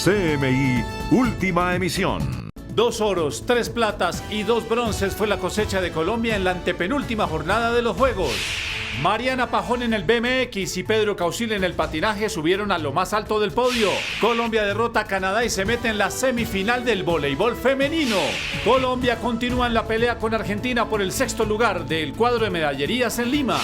CMI, última emisión. 2 oros, 3 platas y 2 bronces fue la cosecha de Colombia en la antepenúltima jornada de los Juegos. Mariana Pajón en el BMX y Pedro Causil en el patinaje subieron a lo más alto del podio. Colombia derrota a Canadá y se mete en la semifinal del voleibol femenino. Colombia continúa en la pelea con Argentina por el 6º lugar del cuadro de medallerías en Lima.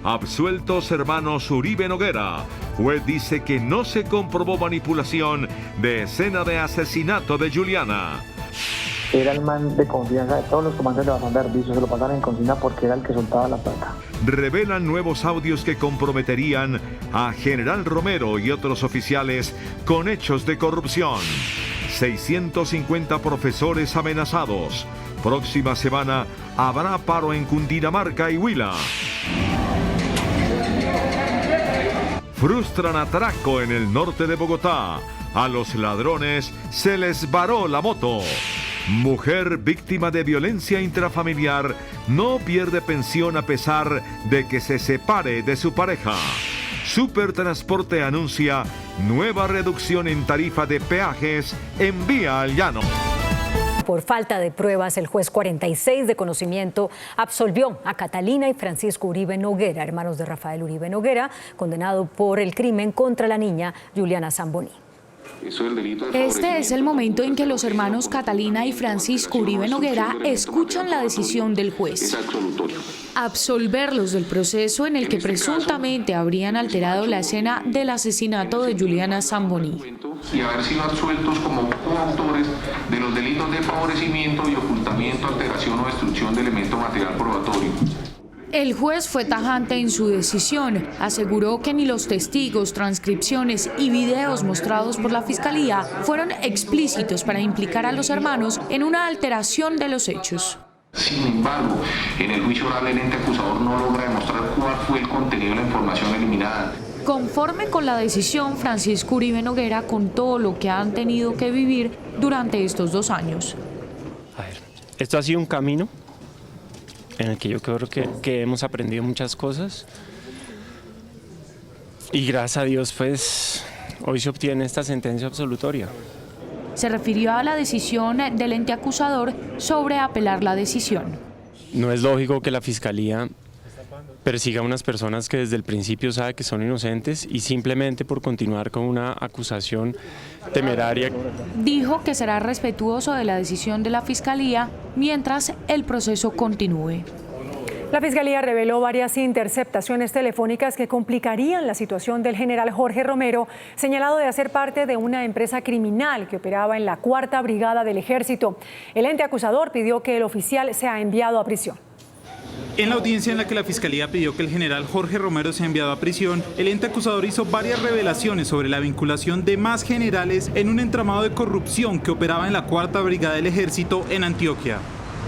Absueltos hermanos Uribe Noguera. Juez dice que no se comprobó manipulación de escena de asesinato de Juliana. Era el man de confianza de todos los comandantes de Batán de Arbizo, se lo pasaron en consigna porque era el que soltaba la plata. Revelan nuevos audios que comprometerían a General Romero y otros oficiales con hechos de corrupción. 650 profesores amenazados. Próxima semana habrá paro en Cundinamarca y Huila. Frustran atraco en el norte de Bogotá. A los ladrones se les varó la moto. Mujer víctima de violencia intrafamiliar no pierde pensión a pesar de que se separe de su pareja. Supertransporte anuncia nueva reducción en tarifa de peajes en Vía al Llano. Por falta de pruebas, el juez 46 de conocimiento absolvió a Catalina y Francisco Uribe Noguera, hermanos de Rafael Uribe Noguera, condenado por el crimen contra la niña Juliana Zamboni. Este es el momento en que los hermanos Catalina y Francisco Uribe Noguera escuchan la decisión del juez. Absolverlos del proceso en el que presuntamente habrían alterado la escena del asesinato de Juliana Zamboni. Y haber sido absueltos como coautores de los delitos de favorecimiento y ocultamiento, alteración o destrucción de elemento material probatorio. El juez fue tajante en su decisión. Aseguró que ni los testigos, transcripciones y videos mostrados por la Fiscalía fueron explícitos para implicar a los hermanos en una alteración de los hechos. Sin embargo, en el juicio oral el ente acusador no logra demostrar cuál fue el contenido de la información eliminada. Conforme con la decisión, Francisco Uribe Noguera contó lo que han tenido que vivir durante estos 2 años. Esto ha sido un camino en el que yo creo que hemos aprendido muchas cosas y gracias a Dios pues hoy se obtiene esta sentencia absolutoria. Se refirió a la decisión del ente acusador sobre apelar la decisión. No es lógico que la Fiscalía persiga a unas personas que desde el principio sabe que son inocentes y simplemente por continuar con una acusación temeraria. Dijo que será respetuoso de la decisión de la Fiscalía mientras el proceso continúe. La Fiscalía reveló varias interceptaciones telefónicas que complicarían la situación del general Jorge Romero, señalado de hacer parte de una empresa criminal que operaba en la 4ª Brigada del Ejército. El ente acusador pidió que el oficial sea enviado a prisión. En la audiencia en la que la Fiscalía pidió que el general Jorge Romero sea enviado a prisión, el ente acusador hizo varias revelaciones sobre la vinculación de más generales en un entramado de corrupción que operaba en la 4ª Brigada del Ejército en Antioquia.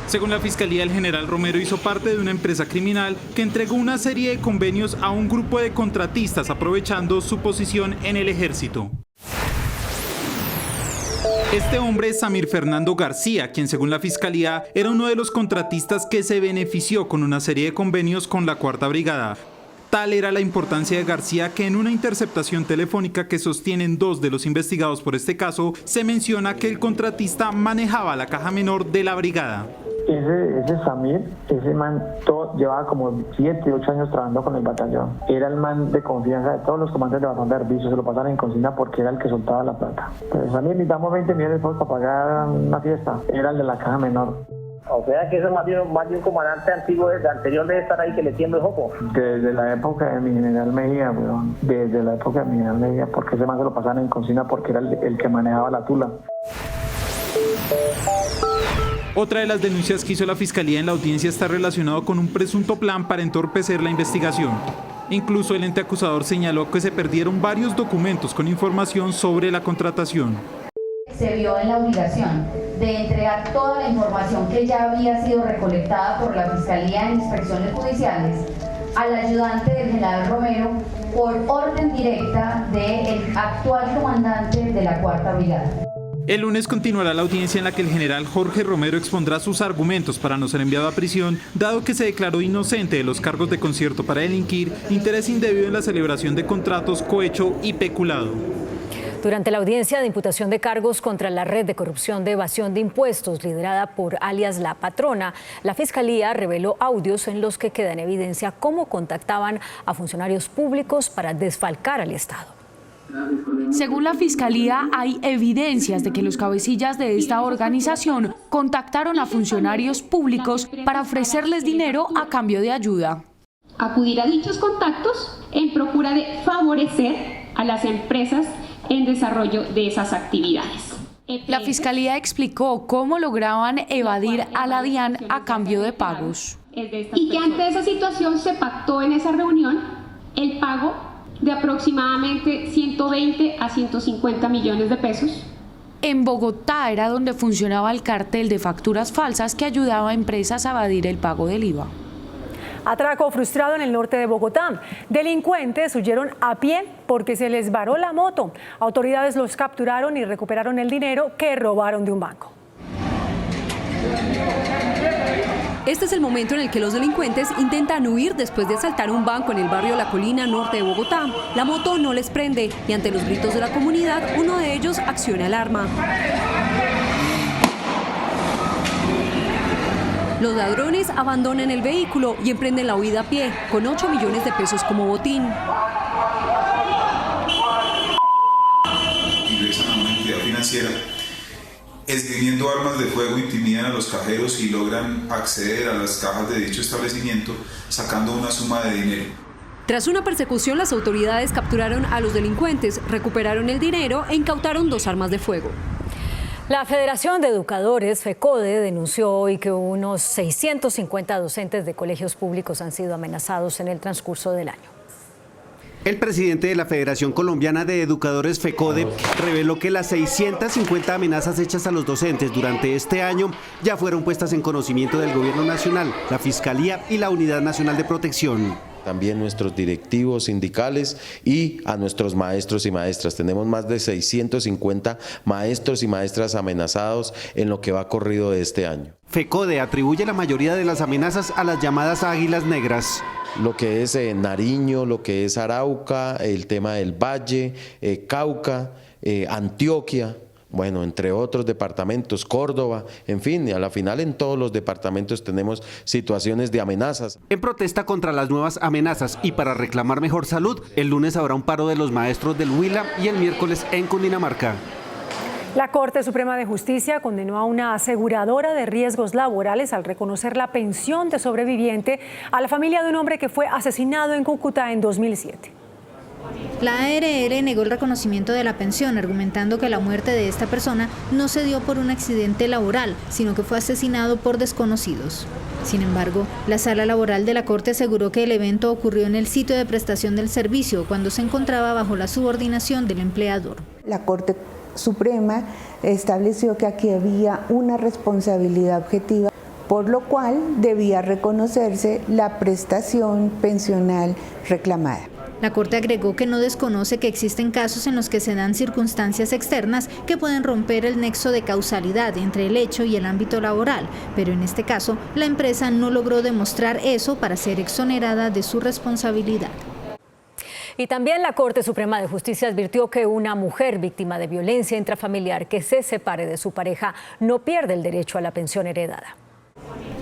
Según la Fiscalía, el general Romero hizo parte de una empresa criminal que entregó una serie de convenios a un grupo de contratistas aprovechando su posición en el Ejército. Este hombre es Samir Fernando García, quien según la Fiscalía era uno de los contratistas que se benefició con una serie de convenios con la 4ª Brigada. Tal era la importancia de García que en una interceptación telefónica que sostienen 2 de los investigados por este caso, se menciona que el contratista manejaba la caja menor de la brigada. Ese Samir, ese man llevaba como 7, 8 años trabajando con el batallón. Era el man de confianza de todos los comandantes de Batán de Arbizo, se lo pasaron en consigna porque era el que soltaba la plata. Pero Samir, necesitamos 20 millones para pagar una fiesta. Era el de la caja menor. O sea que eso es más de un comandante antiguo desde anterior de estar ahí que le tiembla el jopo. Desde la época de mi general Mejía, weón. Desde la época de mi general Mejía, porque ese man se lo pasaron en consigna porque era el que manejaba la tula. Otra de las denuncias que hizo la Fiscalía en la audiencia está relacionado con un presunto plan para entorpecer la investigación. Incluso el ente acusador señaló que se perdieron varios documentos con información sobre la contratación. Se vio en la obligación de entregar toda la información que ya había sido recolectada por la Fiscalía en inspecciones judiciales al ayudante del general Romero por orden directa del actual comandante de la 4ª Brigada. El lunes continuará la audiencia en la que el general Jorge Romero expondrá sus argumentos para no ser enviado a prisión, dado que se declaró inocente de los cargos de concierto para delinquir, interés indebido en la celebración de contratos, cohecho y peculado. Durante la audiencia de imputación de cargos contra la red de corrupción de evasión de impuestos liderada por alias La Patrona, la Fiscalía reveló audios en los que queda en evidencia cómo contactaban a funcionarios públicos para desfalcar al Estado. Según la Fiscalía, hay evidencias de que los cabecillas de esta organización contactaron a funcionarios públicos para ofrecerles dinero a cambio de ayuda. Acudir a dichos contactos en procura de favorecer a las empresas en desarrollo de esas actividades. La Fiscalía explicó cómo lograban evadir a la DIAN a cambio de pagos. Y que ante esa situación se pactó en esa reunión el pago de aproximadamente 120 a 150 millones de pesos. En Bogotá era donde funcionaba el cartel de facturas falsas que ayudaba a empresas a evadir el pago del IVA. Atraco frustrado en el norte de Bogotá. Delincuentes huyeron a pie porque se les varó la moto. Autoridades los capturaron y recuperaron el dinero que robaron de un banco. Este es el momento en el que los delincuentes intentan huir después de asaltar un banco en el barrio La Colina, norte de Bogotá. La moto no les prende y ante los gritos de la comunidad, uno de ellos acciona el arma. Los ladrones abandonan el vehículo y emprenden la huida a pie, con 8 millones de pesos como botín. Ingresan a una entidad financiera, esgrimiendo armas de fuego, intimidan a los cajeros y logran acceder a las cajas de dicho establecimiento, sacando una suma de dinero. Tras una persecución, las autoridades capturaron a los delincuentes, recuperaron el dinero e incautaron 2 armas de fuego. La Federación de Educadores, FECODE, denunció hoy que unos 650 docentes de colegios públicos han sido amenazados en el transcurso del año. El presidente de la Federación Colombiana de Educadores, FECODE, reveló que las 650 amenazas hechas a los docentes durante este año ya fueron puestas en conocimiento del Gobierno Nacional, la Fiscalía y la Unidad Nacional de Protección. También nuestros directivos sindicales y a nuestros maestros y maestras. Tenemos más de 650 maestros y maestras amenazados en lo que va corrido de este año. FECODE atribuye la mayoría de las amenazas a las llamadas águilas negras. Lo que es Nariño, lo que es Arauca, el tema del Valle, Cauca, Antioquia. Bueno, entre otros departamentos, Córdoba, en fin, y a la final en todos los departamentos tenemos situaciones de amenazas. En protesta contra las nuevas amenazas y para reclamar mejor salud, el lunes habrá un paro de los maestros del Huila y el miércoles en Cundinamarca. La Corte Suprema de Justicia condenó a una aseguradora de riesgos laborales al reconocer la pensión de sobreviviente a la familia de un hombre que fue asesinado en Cúcuta en 2007. La ARL negó el reconocimiento de la pensión, argumentando que la muerte de esta persona no se dio por un accidente laboral, sino que fue asesinado por desconocidos. Sin embargo, la Sala Laboral de la Corte aseguró que el evento ocurrió en el sitio de prestación del servicio, cuando se encontraba bajo la subordinación del empleador. La Corte Suprema estableció que aquí había una responsabilidad objetiva, por lo cual debía reconocerse la prestación pensional reclamada. La Corte agregó que no desconoce que existen casos en los que se dan circunstancias externas que pueden romper el nexo de causalidad entre el hecho y el ámbito laboral, pero en este caso la empresa no logró demostrar eso para ser exonerada de su responsabilidad. Y también la Corte Suprema de Justicia advirtió que una mujer víctima de violencia intrafamiliar que se separe de su pareja no pierde el derecho a la pensión heredada.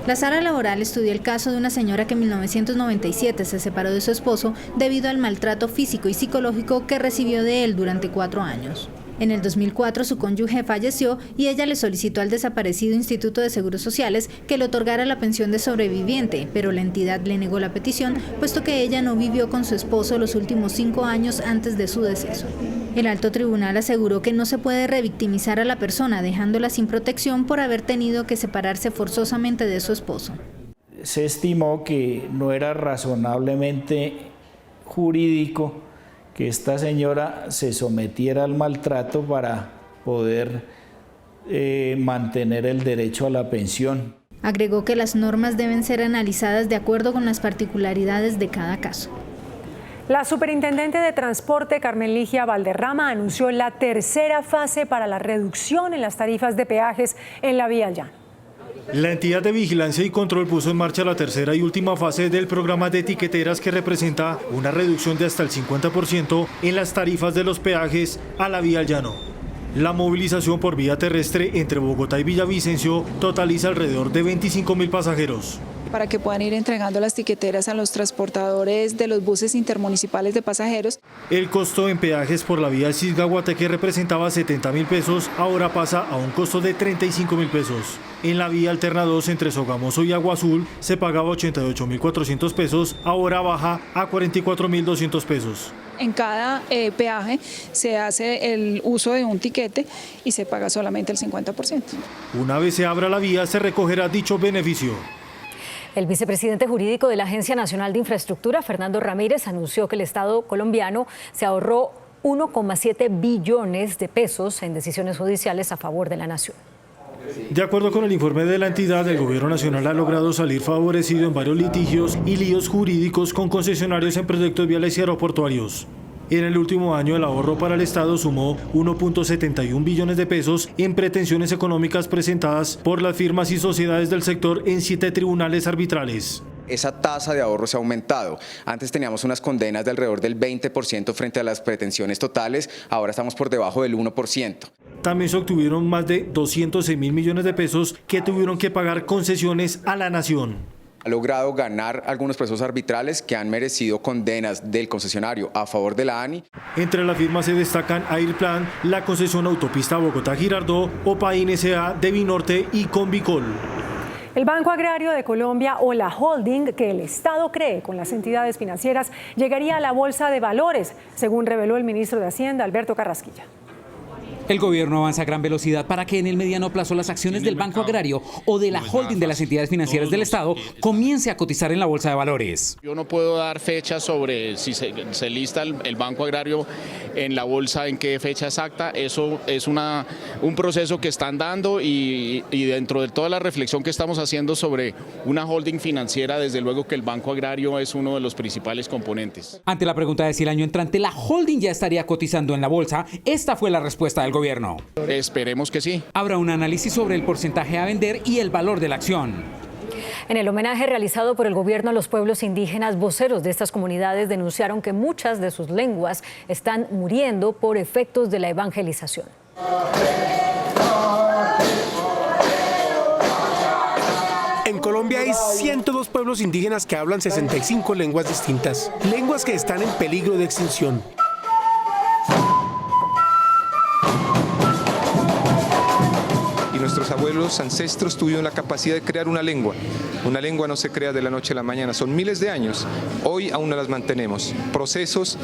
La Sala Laboral estudió el caso de una señora que en 1997 se separó de su esposo debido al maltrato físico y psicológico que recibió de él durante 4 años. En el 2004 su cónyuge falleció y ella le solicitó al desaparecido Instituto de Seguros Sociales que le otorgara la pensión de sobreviviente, pero la entidad le negó la petición, puesto que ella no vivió con su esposo los últimos 5 años antes de su deceso. El alto tribunal aseguró que no se puede revictimizar a la persona dejándola sin protección por haber tenido que separarse forzosamente de su esposo. Se estimó que no era razonablemente jurídico que esta señora se sometiera al maltrato para poder mantener el derecho a la pensión. Agregó que las normas deben ser analizadas de acuerdo con las particularidades de cada caso. La superintendente de Transporte, Carmen Ligia Valderrama, anunció la tercera fase para la reducción en las tarifas de peajes en la vía al llano. La entidad de vigilancia y control puso en marcha la tercera y última fase del programa de etiqueteras que representa una reducción de hasta el 50% en las tarifas de los peajes a la vía al llano. La movilización por vía terrestre entre Bogotá y Villavicencio totaliza alrededor de 25.000 pasajeros. Para que puedan ir entregando las tiqueteras a los transportadores de los buses intermunicipales de pasajeros. El costo en peajes por la vía Cisga-Guateque que representaba 70.000 pesos, ahora pasa a un costo de 35.000 pesos. En la vía Alterna 2 entre Sogamoso y Agua Azul se pagaba 88.400 pesos, ahora baja a 44.200 pesos. En cada peaje se hace el uso de un tiquete y se paga solamente el 50%. Una vez se abra la vía, se recogerá dicho beneficio. El vicepresidente jurídico de la Agencia Nacional de Infraestructura, Fernando Ramírez, anunció que el Estado colombiano se ahorró 1,7 billones de pesos en decisiones judiciales a favor de la nación. De acuerdo con el informe de la entidad, el gobierno nacional ha logrado salir favorecido en varios litigios y líos jurídicos con concesionarios en proyectos viales y aeroportuarios. En el último año, el ahorro para el Estado sumó 1.71 billones de pesos en pretensiones económicas presentadas por las firmas y sociedades del sector en 7 tribunales arbitrales. Esa tasa de ahorro se ha aumentado. Antes teníamos unas condenas de alrededor del 20% frente a las pretensiones totales, ahora estamos por debajo del 1%. También se obtuvieron más de 206.000 millones de pesos que tuvieron que pagar concesiones a la nación. Ha logrado ganar algunos procesos arbitrales que han merecido condenas del concesionario a favor de la ANI. Entre las firmas se destacan Airplan, la concesión autopista Bogotá-Girardot, Opain S.A., Devinorte y Convicol. El Banco Agrario de Colombia, o la holding que el Estado cree con las entidades financieras, llegaría a la Bolsa de Valores, según reveló el ministro de Hacienda, Alberto Carrasquilla. El gobierno avanza a gran velocidad para que en el mediano plazo las acciones del Banco Agrario o de la holding de las entidades financieras del Estado comience a cotizar en la Bolsa de Valores. Yo no puedo dar fecha sobre si se lista el Banco Agrario en la bolsa, en qué fecha exacta. Eso es un proceso que están dando y dentro de toda la reflexión que estamos haciendo sobre una holding financiera, desde luego que el Banco Agrario es uno de los principales componentes. Ante la pregunta de si el año entrante la holding ya estaría cotizando en la bolsa, esta fue la respuesta del gobierno. Esperemos que sí. Habrá un análisis sobre el porcentaje a vender y el valor de la acción. En el homenaje realizado por el gobierno a los pueblos indígenas, voceros de estas comunidades denunciaron que muchas de sus lenguas están muriendo por efectos de la evangelización. En Colombia hay 102 pueblos indígenas que hablan 65 lenguas distintas, lenguas que están en peligro de extinción. Nuestros abuelos, ancestros tuvieron la capacidad de crear una lengua. Una lengua no se crea de la noche a la mañana, son miles de años. Hoy aún no las mantenemos. Procesos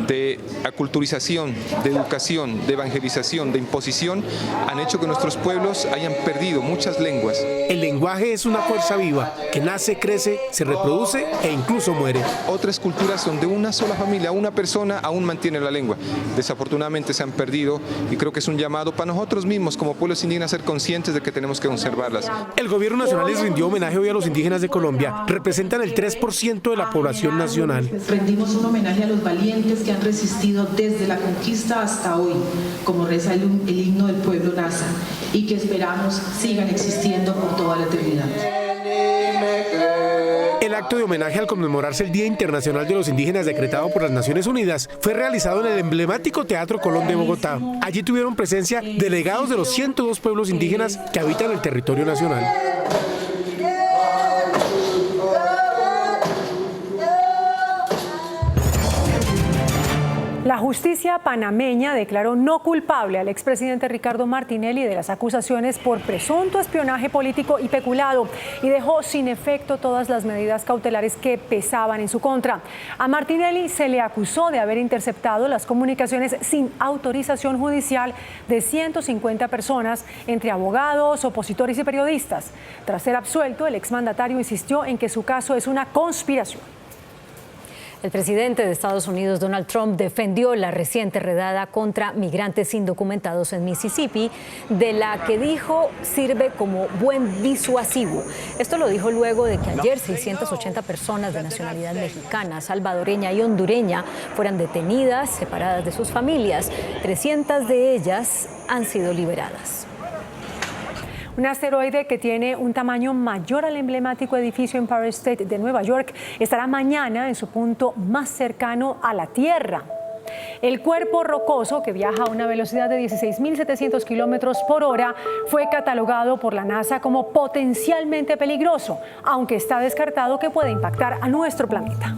de aculturización, de educación, de evangelización, de imposición han hecho que nuestros pueblos hayan perdido muchas lenguas. El lenguaje es una fuerza viva que nace, crece, se reproduce e incluso muere. Otras culturas donde una sola familia, una persona aún mantiene la lengua. Desafortunadamente se han perdido y creo que es un llamado para nosotros mismos como pueblos indígenas a ser conscientes de que tenemos que conservarlas. El gobierno nacional les rindió homenaje hoy a los indígenas de Colombia. Representan el 3% de la población nacional. Rendimos un homenaje a los valientes que han resistido desde la conquista hasta hoy, como reza el himno del pueblo Nasa, y que esperamos sigan existiendo por toda la eternidad. El acto de homenaje al conmemorarse el Día Internacional de los Indígenas decretado por las Naciones Unidas fue realizado en el emblemático Teatro Colón de Bogotá. Allí tuvieron presencia delegados de los 102 pueblos indígenas que habitan el territorio nacional. La justicia panameña declaró no culpable al expresidente Ricardo Martinelli de las acusaciones por presunto espionaje político y peculado y dejó sin efecto todas las medidas cautelares que pesaban en su contra. A Martinelli se le acusó de haber interceptado las comunicaciones sin autorización judicial de 150 personas, entre abogados, opositores y periodistas. Tras ser absuelto, el exmandatario insistió en que su caso es una conspiración. El presidente de Estados Unidos, Donald Trump, defendió la reciente redada contra migrantes indocumentados en Mississippi, de la que dijo sirve como buen disuasivo. Esto lo dijo luego de que ayer 680 personas de nacionalidad mexicana, salvadoreña y hondureña fueran detenidas, separadas de sus familias. 300 de ellas han sido liberadas. Un asteroide que tiene un tamaño mayor al emblemático edificio Empire State de Nueva York estará mañana en su punto más cercano a la Tierra. El cuerpo rocoso, que viaja a una velocidad de 16.700 kilómetros por hora, fue catalogado por la NASA como potencialmente peligroso, aunque está descartado que pueda impactar a nuestro planeta.